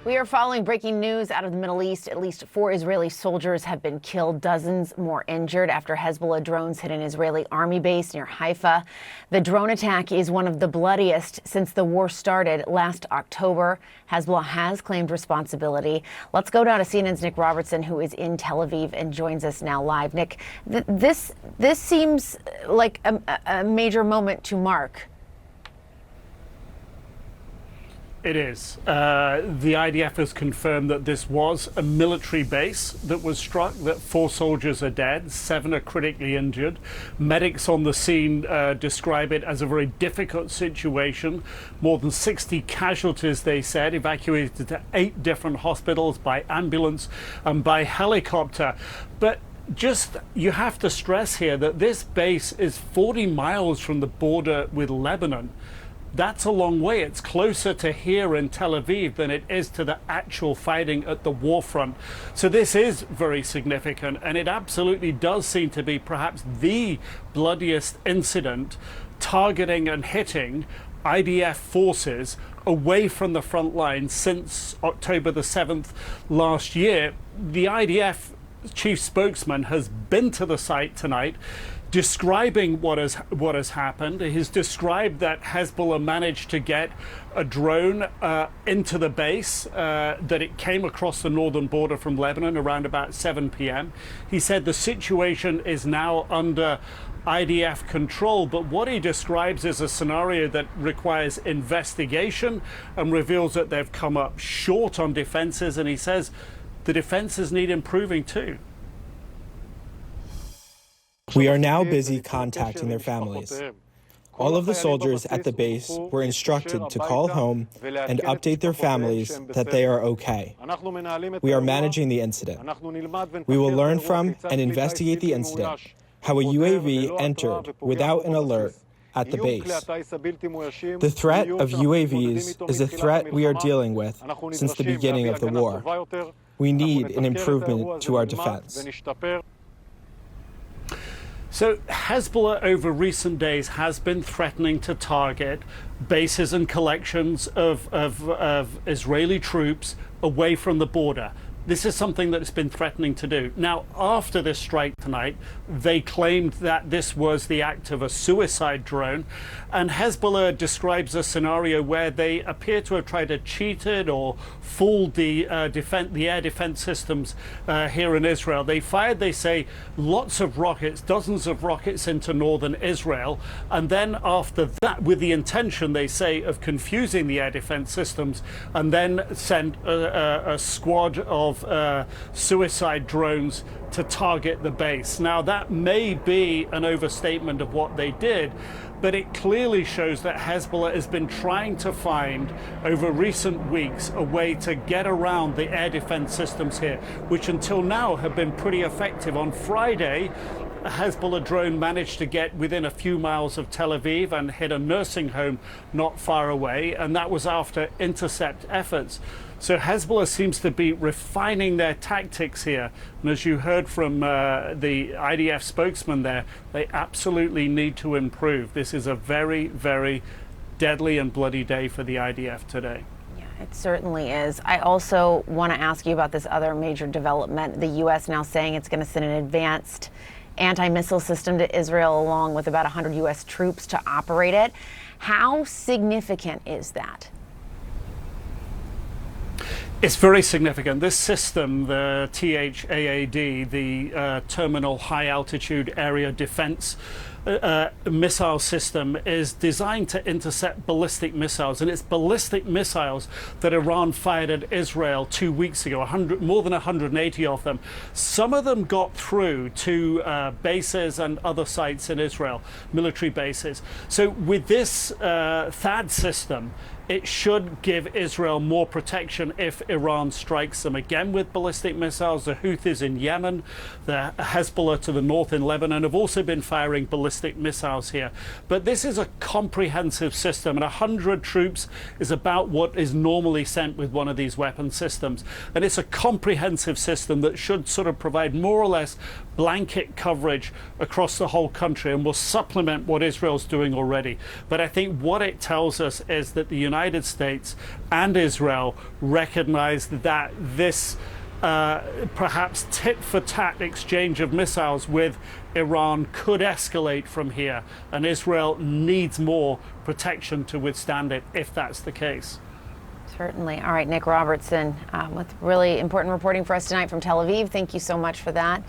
We are following breaking news out of the Middle East. At least 4 Israeli soldiers have been killed, dozens more injured after Hezbollah drones hit an Israeli army base near Haifa. The drone attack is one of the bloodiest since the war started last October. Hezbollah has claimed responsibility. Let's go down to CNN's Nick Robertson, who is in Tel Aviv and joins us now live. Nick, this seems like a major moment to mark. It is. The IDF has confirmed that this was a military base that was struck, that 4 soldiers are dead, 7 are critically injured. Medics on the scene describe it as a very difficult situation. More than 60 casualties, they said, evacuated to 8 different hospitals by ambulance and by helicopter. But you have to stress here that this base is 40 miles from the border with Lebanon. That's a long way. It's closer to here in Tel Aviv than it is to the actual fighting at the war front. So this is very significant, and it absolutely does seem to be perhaps the bloodiest incident targeting and hitting IDF forces away from the front line since October the 7th last year. The IDF chief spokesman has been to the site tonight, describing what has happened. He's described that Hezbollah managed to get a drone into the base, that it came across the northern border from Lebanon around about 7 p.m. He said the situation is now under IDF control, but what he describes is a scenario that requires investigation and reveals that they've come up short on defenses, and he says the defenses need improving too. We are now busy contacting their families. All of the soldiers at the base were instructed to call home and update their families that they are okay. We are managing the incident. We will learn from and investigate the incident, how a UAV entered without an alert at the base. The threat of UAVs is a threat we are dealing with since the beginning of the war. We need an improvement to our defense. So Hezbollah over recent days has been threatening to target bases and collections of Israeli troops away from the border. This is something that it's been threatening to do. Now, after this strike tonight, they claimed that this was the act of a suicide drone. And Hezbollah describes a scenario where they appear to have tried to cheat it or fooled the air defense systems here in Israel. They fired, they say, lots of rockets, dozens of rockets into northern Israel. And then after that, with the intention, they say, of confusing the air defense systems, and then sent a squad of suicide drones to target the base. Now, that may be an overstatement of what they did, but it clearly shows that Hezbollah has been trying to find, over recent weeks, a way to get around the air defense systems here, which until now have been pretty effective. On Friday, a Hezbollah drone managed to get within a few miles of Tel Aviv and hit a nursing home not far away, and that was after intercept efforts. So Hezbollah seems to be refining their tactics here. And as you heard from the IDF spokesman there, they absolutely need to improve. This is a very, very deadly and bloody day for the IDF today. Yeah, it certainly is. I also want to ask you about this other major development. The U.S. now saying it's going to send an advanced anti-missile system to Israel along with about 100 U.S. troops to operate it. How significant is that? It's very significant. This system, the THAAD, the Terminal High Altitude Area Defense missile system, is designed to intercept ballistic missiles, and it's ballistic missiles that Iran fired at Israel 2 weeks ago, more than 180 of them. Some of them got through to bases and other sites in Israel, military bases. So with this THAAD system, it should give Israel more protection if Iran strikes them again with ballistic missiles. The Houthis in Yemen, the Hezbollah to the north in Lebanon have also been firing ballistic missiles here. But this is a comprehensive system, and 100 troops is about what is normally sent with one of these weapon systems. And it's a comprehensive system that should sort of provide more or less blanket coverage across the whole country and will supplement what Israel's doing already. But I think what it tells us is that the United United States and Israel recognize that this perhaps tit-for-tat exchange of missiles with Iran could escalate from here, and Israel needs more protection to withstand it if that's the case. Certainly. All right, Nick Robertson with really important reporting for us tonight from Tel Aviv. Thank you so much for that.